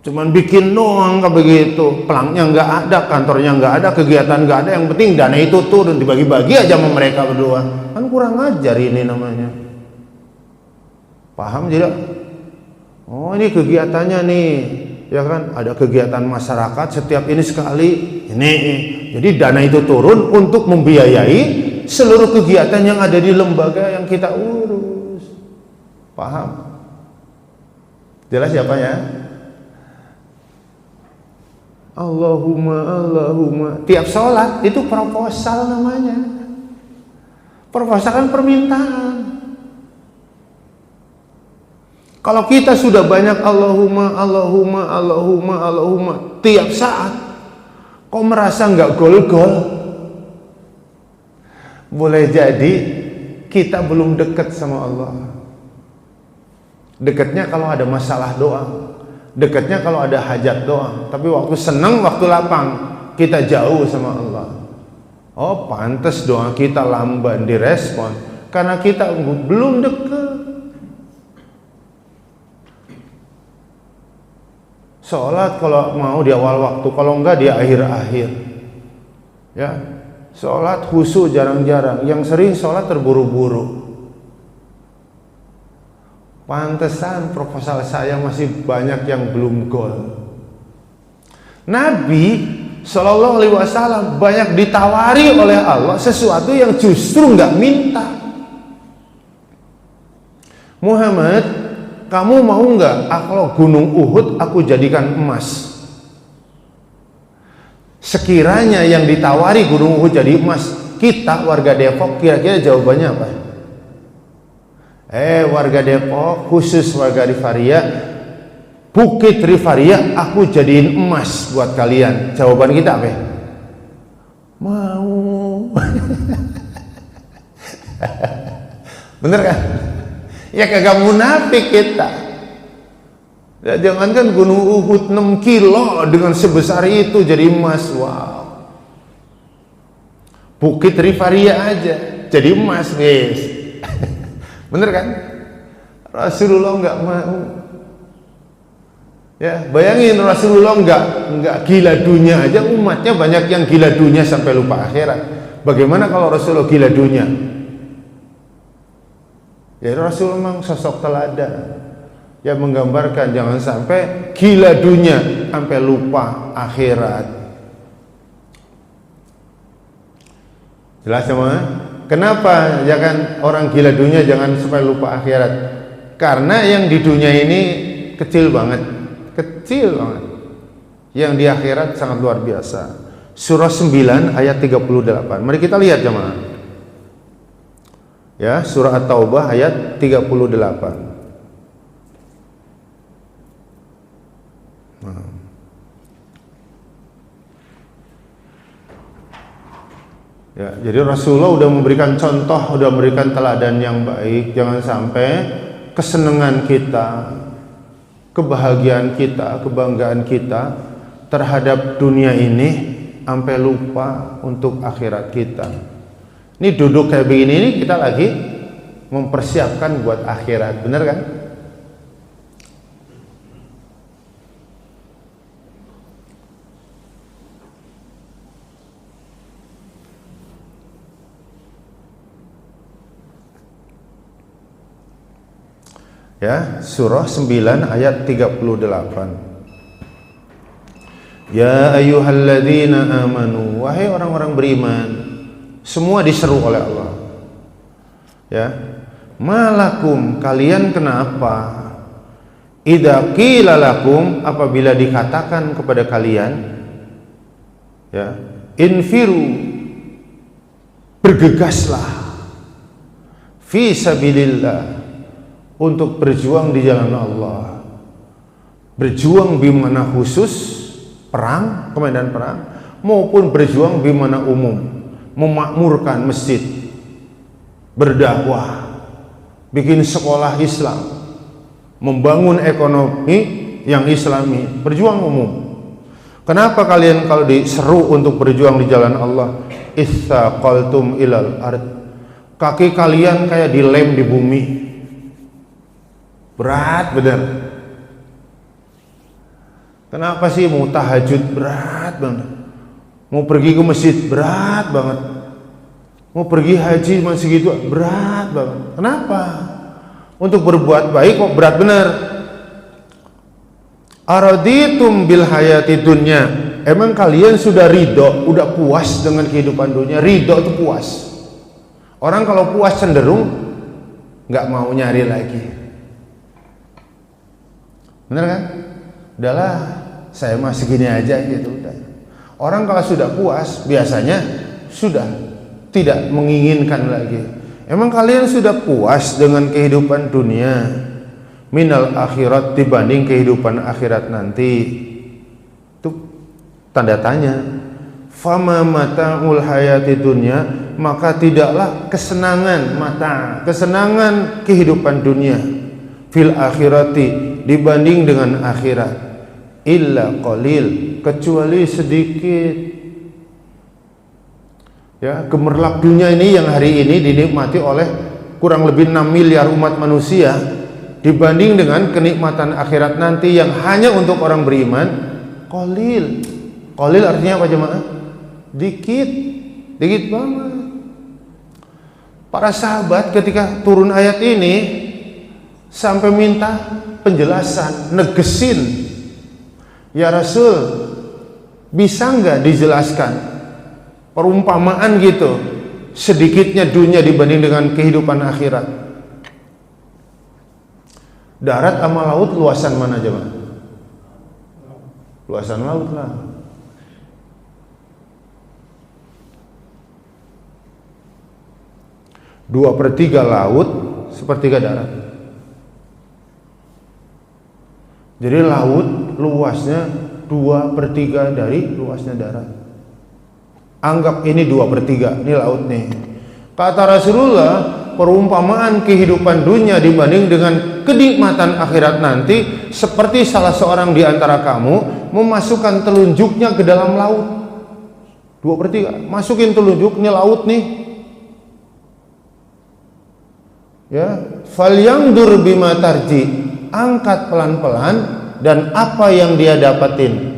Speaker 1: Cuman bikin doang kayak begitu. Pelangnya nggak ada, kantornya nggak ada, kegiatan nggak ada. Yang penting dana itu turun dibagi-bagi aja sama mereka berdua. Kan kurang ajar ini namanya. Paham tidak? Oh, ini kegiatannya nih, ya kan? Ada kegiatan masyarakat setiap ini sekali. Ini, jadi dana itu turun untuk membiayai seluruh kegiatan yang ada di lembaga yang kita urus. Paham? Jelas siapa ya? Allahumma. Tiap sholat itu proposal namanya. Proposal kan permintaan. Kalau kita sudah banyak Allahumma tiap saat, kok merasa nggak gol-gol? Boleh jadi kita belum dekat sama Allah. Dekatnya kalau ada masalah doang, dekatnya kalau ada hajat doang. Tapi waktu senang, waktu lapang, kita jauh sama Allah. Oh, pantas doa kita lamban direspon karena kita belum dekat. Sholat kalau mau di awal waktu, kalau enggak di akhir-akhir. Ya, sholat khusyuk jarang-jarang. Yang sering sholat terburu-buru. Pantesan proposal saya masih banyak yang belum gol. Nabi Shallallahu Alaihi Wasallam banyak ditawari oleh Allah sesuatu yang justru enggak minta. Muhammad, kamu mau nggak kalau gunung Uhud aku jadikan emas? Sekiranya yang ditawari gunung Uhud jadi emas, kita warga Depok kira-kira jawabannya apa? Warga Depok, khusus warga Rifaria, Bukit Rifaria aku jadiin emas buat kalian. Jawaban kita apa? Mau. Bener kan? Ya kagak munafik kita. Ya, jangankan gunung Uhud 6 kilo dengan sebesar itu jadi emas. Wow. Bukit Rifaria aja jadi emas, guys. Bener kan? Rasulullah nggak mau. Ya, bayangin Rasulullah nggak gila dunia aja, umatnya banyak yang gila dunia sampai lupa akhirat. Bagaimana kalau Rasulullah gila dunia? Ya, Rasul memang sosok teladan yang menggambarkan jangan sampai gila dunia sampai lupa akhirat. Jelas semua? Kenapa jangan orang gila dunia jangan sampai lupa akhirat? Karena yang di dunia ini kecil banget. Yang di akhirat sangat luar biasa. Surah 9 ayat 38. Mari kita lihat jemaah. Ya, surah At-Taubah ayat 38. Ya, jadi Rasulullah udah memberikan contoh, udah memberikan teladan yang baik. Jangan sampai kesenangan kita, kebahagiaan kita, kebanggaan kita terhadap dunia ini sampai lupa untuk akhirat kita. Ini duduk kayak begini ini kita lagi mempersiapkan buat akhirat, bener kan? Ya, surah 9 ayat 38. Ya ayyuhalladzina amanu, wahai orang-orang beriman, semua diseru oleh Allah. Ya, malakum, kalian kenapa? Idza qila lakum, apabila dikatakan kepada kalian, ya, infiru, bergegaslah, fi sabilillah, untuk berjuang di jalan Allah. Berjuang bimana khusus perang, ke medan perang, maupun berjuang bimana umum, memakmurkan masjid, berdakwah, bikin sekolah Islam, membangun ekonomi yang islami, berjuang umum. Kenapa kalian kalau diseru untuk berjuang di jalan Allah, itsaqaltum ilal ard, kaki kalian kayak dilem di bumi, berat bener. Kenapa sih mau tahajud berat banget, mau pergi ke masjid berat banget, mau pergi haji masih gitu berat banget. Kenapa? Untuk berbuat baik kok berat bener. Araditum bil hayati dunya, emang kalian sudah ridho, udah puas dengan kehidupan dunia? Ridho itu puas. Orang kalau puas cenderung nggak mau nyari lagi. Bener kan? Udahlah, saya mah segini aja gitu udah. Orang kalau sudah puas biasanya sudah tidak menginginkan lagi. Emang kalian sudah puas dengan kehidupan dunia? Minal akhirat, dibanding kehidupan akhirat nanti? Itu tanda tanya. Fama mata'ul hayati dunya, maka tidaklah kesenangan mata, kesenangan kehidupan dunia, fil akhirati, dibanding dengan akhirat, illa qalil, kecuali sedikit. Ya, gemerlap dunia ini yang hari ini dinikmati oleh kurang lebih 6 miliar umat manusia, dibanding dengan kenikmatan akhirat nanti yang hanya untuk orang beriman, qalil. Qalil artinya apa jemaah? Dikit, dikit banget. Para sahabat ketika turun ayat ini sampai minta penjelasan, negesin, ya Rasul, bisa nggak dijelaskan perumpamaan gitu, sedikitnya dunia dibanding dengan kehidupan akhirat? Darat sama laut luasan mana aja, Pak? Luasan laut lah. Dua per tiga laut, sepertiga darat. Jadi laut luasnya 2/3 dari luasnya darat. Anggap ini 2/3, ini laut nih. Kata Rasulullah, perumpamaan kehidupan dunia dibanding dengan kenikmatan akhirat nanti seperti salah seorang di antara kamu memasukkan telunjuknya ke dalam laut. 2/3, masukin telunjuk, ini laut nih. Ya, falyandur bima tarji, angkat pelan-pelan dan apa yang dia dapatin.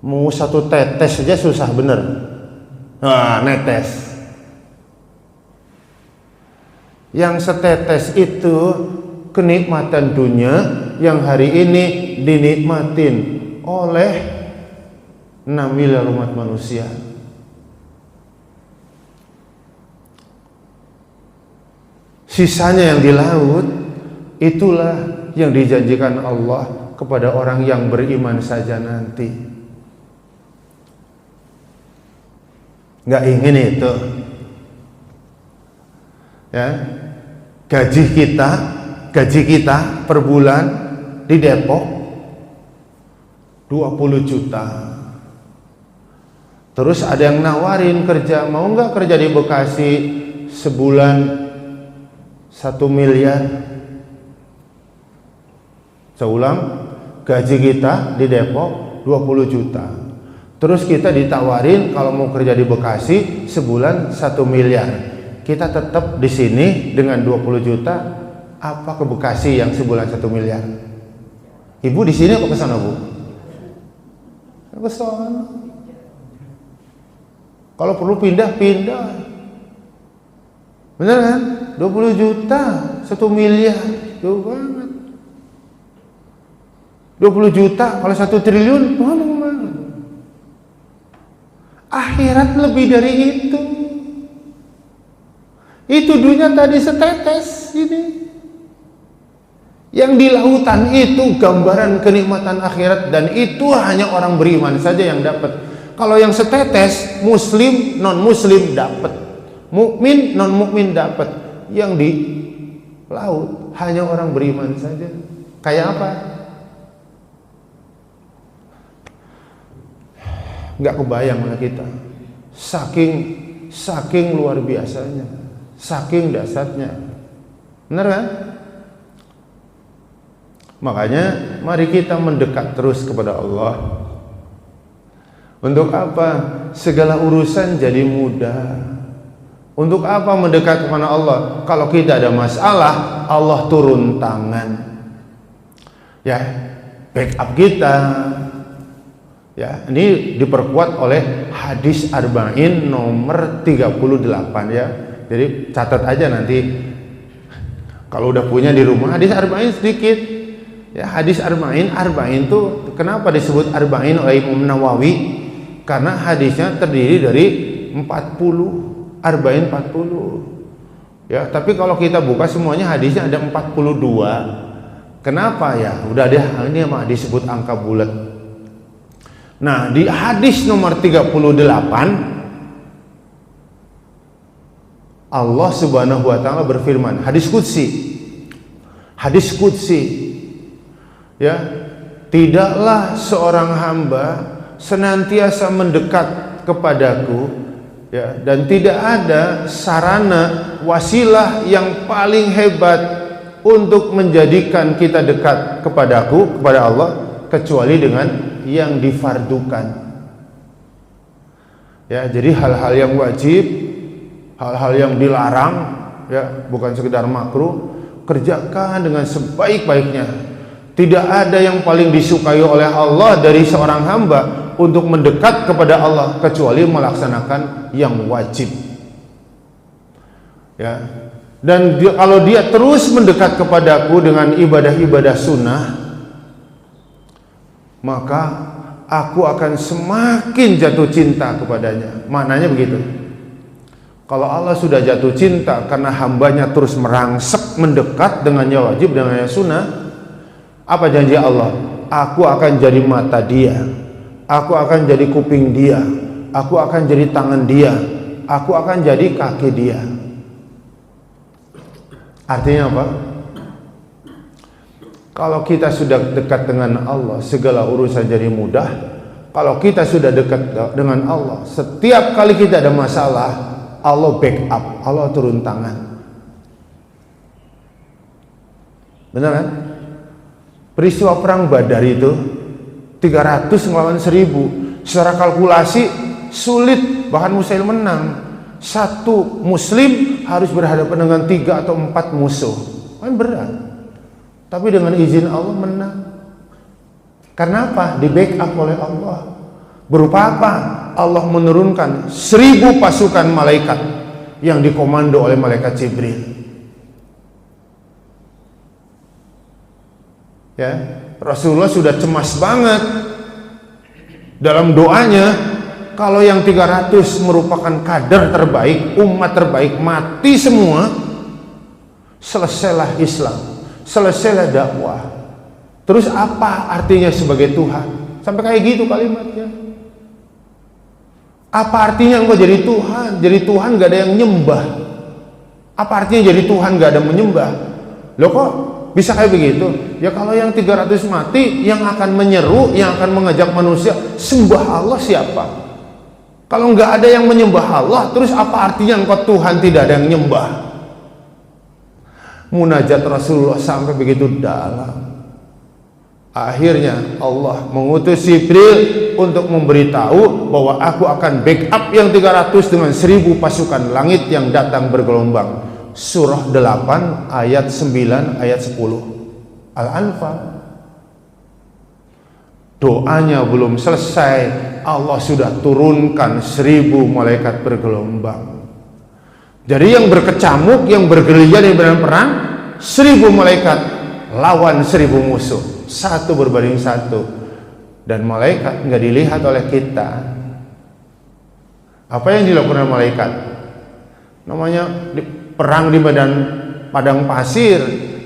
Speaker 1: Mau satu tetes saja susah bener. Nah, netes. Yang setetes itu kenikmatan dunia yang hari ini dinikmatin oleh 6 miliar umat manusia. Sisanya yang di laut, itulah yang dijanjikan Allah kepada orang yang beriman saja nanti. Nggak ingin itu. Ya, gaji kita per bulan di Depok 20 juta. Terus ada yang nawarin kerja, mau nggak kerja di Bekasi sebulan 1 miliar. Seulang, gaji kita di Depok 20 juta. Terus kita ditawarin kalau mau kerja di Bekasi sebulan 1 miliar. Kita tetap di sini dengan 20 juta, apa ke Bekasi yang sebulan 1 miliar? Ibu di sini apa ke sana, Bu? Ke sana. Kalau perlu pindah. Bener kan? 20 juta, 1 miliar. Jauh banget. 20 juta kalau 1 triliun, mana? Akhirat lebih dari itu. Itu dunia tadi setetes ini. Yang di lautan itu gambaran kenikmatan akhirat, dan itu hanya orang beriman saja yang dapat. Kalau yang setetes, muslim, non muslim dapat, mukmin, non mukmin dapat. Yang di laut hanya orang beriman saja. Kayak apa? Nggak kebayang oleh kita. Saking luar biasanya, saking dahsyatnya. Benar kan? Makanya mari kita mendekat terus kepada Allah. Untuk apa? Segala urusan jadi mudah. Untuk apa mendekat kepada Allah? Kalau kita ada masalah, Allah turun tangan. Ya, backup kita. Ya, ini diperkuat oleh hadis Arba'in nomor 38 ya. Jadi catat aja nanti. Kalau udah punya di rumah hadis Arba'in sedikit. Ya, hadis Arba'in itu kenapa disebut Arba'in oleh Imam Nawawi? Karena hadisnya terdiri dari 40, Arba'in 40. Ya, tapi kalau kita buka semuanya hadisnya ada 42. Kenapa ya? Udah deh, ini mah disebut angka bulat. Nah, di hadis nomor 38 Allah Subhanahu wa taala berfirman, hadis qudsi. Ya, tidaklah seorang hamba senantiasa mendekat kepadaku, ya, dan tidak ada sarana wasilah yang paling hebat untuk menjadikan kita dekat kepadaku, kepada Allah, kecuali dengan yang difardukan. Ya, jadi hal-hal yang wajib, hal-hal yang dilarang, ya, bukan sekedar makruh, kerjakan dengan sebaik-baiknya. Tidak ada yang paling disukai oleh Allah dari seorang hamba untuk mendekat kepada Allah kecuali melaksanakan yang wajib. Ya. Dan kalau dia terus mendekat kepadaku dengan ibadah-ibadah sunnah, maka aku akan semakin jatuh cinta kepadanya. Maknanya begitu. Kalau Allah sudah jatuh cinta karena hambanya terus merangsek mendekat dengan yang wajib, dengan yang sunnah, apa janji Allah? Aku akan jadi mata dia, aku akan jadi kuping dia, aku akan jadi tangan dia, aku akan jadi kaki dia. Artinya apa? Kalau kita sudah dekat dengan Allah, segala urusan jadi mudah. Kalau kita sudah dekat dengan Allah, setiap kali kita ada masalah, Allah backup, Allah turun tangan. Benar kan? Peristiwa perang Badar itu 300 melawan 1000. Secara kalkulasi sulit, bahkan Muslim menang. Satu muslim harus berhadapan dengan 3 atau 4 musuh. Kan berat. Tapi dengan izin Allah menang. Karena apa? Di backup oleh Allah. Berupa apa? Allah menurunkan 1000 pasukan malaikat yang dikomando oleh malaikat Jibril. Ya, Rasulullah sudah cemas banget dalam doanya. Kalau yang 300 merupakan kader terbaik, umat terbaik, mati semua, selesailah Islam, selesailah dakwah. Terus apa artinya sebagai Tuhan? Sampai kayak gitu kalimatnya. Apa artinya engkau jadi Tuhan? Jadi Tuhan gak ada yang nyembah. Apa artinya jadi Tuhan gak ada menyembah? Loh kok bisa kayak begitu? Ya kalau yang 300 mati, yang akan menyeru, yang akan mengajak manusia sembah Allah siapa? Kalau nggak ada yang menyembah Allah, terus apa artinya engkau Tuhan tidak ada yang nyembah? Munajat Rasulullah sampai begitu dalam. Akhirnya Allah mengutus Jibril untuk memberitahu bahwa aku akan backup yang 300 dengan 1000 pasukan langit yang datang bergelombang. Surah 8 ayat 9 ayat 10 Al-Anfal. Doanya belum selesai, Allah sudah turunkan 1000 malaikat bergelombang. Jadi yang berkecamuk, yang bergerilya di medan perang, 1000 malaikat lawan 1000 musuh, 1 berbanding 1. Dan malaikat nggak dilihat oleh kita. Apa yang dilakukan malaikat? Namanya perang di medan padang pasir,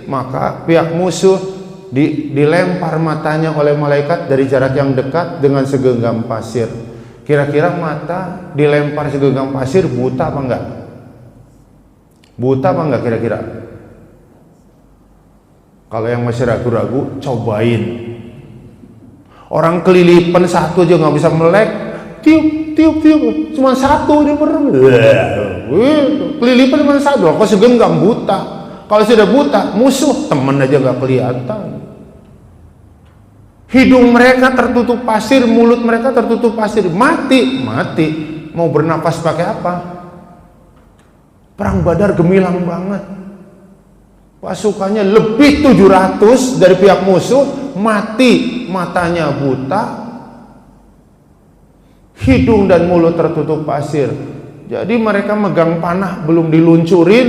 Speaker 1: maka pihak musuh dilempar matanya oleh malaikat dari jarak yang dekat dengan segenggam pasir. Kira-kira mata dilempar segenggam pasir buta apa enggak? Buta apa enggak kira-kira? Kalau yang masih ragu-ragu, cobain. Orang kelilipan satu aja nggak bisa melek, tiup, cuma satu dia pernah. Kelilipan cuma satu, kok segenggam buta. Kalau sudah buta, musuh temen aja nggak kelihatan. Hidung mereka tertutup pasir, mulut mereka tertutup pasir, mati. Mau bernapas pakai apa? Perang Badar gemilang banget. Pasukannya lebih 700 dari pihak musuh, mati, matanya buta, hidung dan mulut tertutup pasir. Jadi mereka megang panah belum diluncurin,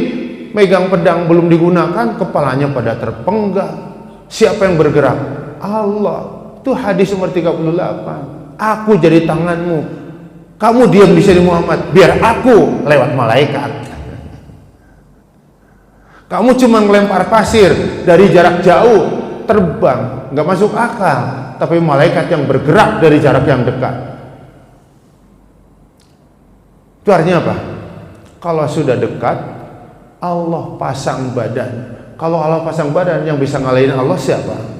Speaker 1: megang pedang belum digunakan, kepalanya pada terpenggal. Siapa yang bergerak? Allah. Itu hadis nomor 38. Aku jadi tanganmu, kamu diam di sini Muhammad, biar aku lewat malaikat. Kamu cuma melempar pasir dari jarak jauh, terbang, nggak masuk akal. Tapi malaikat yang bergerak dari jarak yang dekat. Itu artinya apa? Kalau sudah dekat, Allah pasang badan. Kalau Allah pasang badan, yang bisa ngalahin Allah siapa?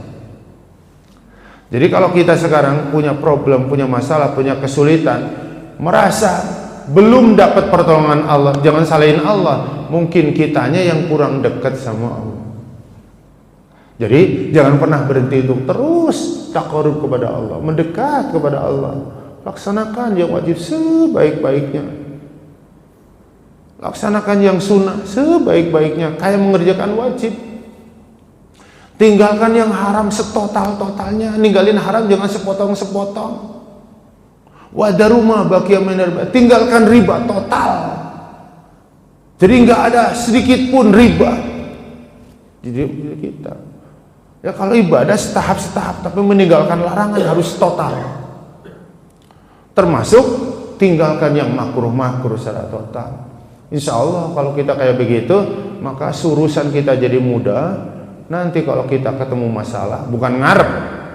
Speaker 1: Jadi kalau kita sekarang punya problem, punya masalah, punya kesulitan, merasa belum dapat pertolongan Allah, jangan salahin Allah. Mungkin kitanya yang kurang dekat sama Allah. Jadi jangan pernah berhenti untuk terus taqarrub kepada Allah, mendekat kepada Allah. Laksanakan yang wajib sebaik-baiknya, laksanakan yang sunnah sebaik-baiknya, kayak mengerjakan wajib. Tinggalkan yang haram setotal-totalnya, ninggalin haram jangan sepotong-sepotong. Wadaruma baqiya minar riba, tinggalkan riba total. Jadi nggak ada sedikit pun riba di diri kita. Ya kalau ibadah setahap-setahap, tapi meninggalkan larangan harus total. Termasuk tinggalkan yang makruh-makruh secara total. Insya Allah kalau kita kayak begitu, maka urusan kita jadi mudah. Nanti kalau kita ketemu masalah, bukan ngarep,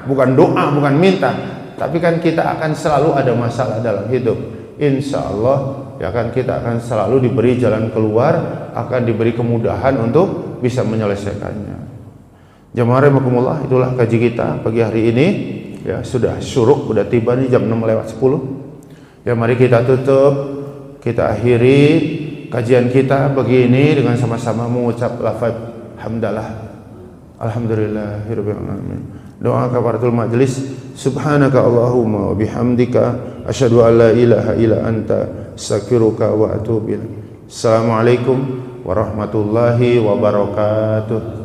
Speaker 1: bukan doa, bukan minta, tapi kan kita akan selalu ada masalah dalam hidup. Insya Allah ya kan kita akan selalu diberi jalan keluar, akan diberi kemudahan untuk bisa menyelesaikannya. Jamaah rahimakumullah, itulah kaji kita pagi hari ini. Ya sudah syuruk, sudah tiba nih jam 6:10. Ya mari kita tutup, kita akhiri kajian kita begini dengan sama-sama mengucap lafaz hamdalah. Alhamdulillahirabbil alamin. Doa kafaratul majlis. Subhanaka Allahumma wa bihamdika asyhadu an la ilaha illa anta astaghfiruka wa atubu ilaik. Assalamualaikum warahmatullahi wabarakatuh.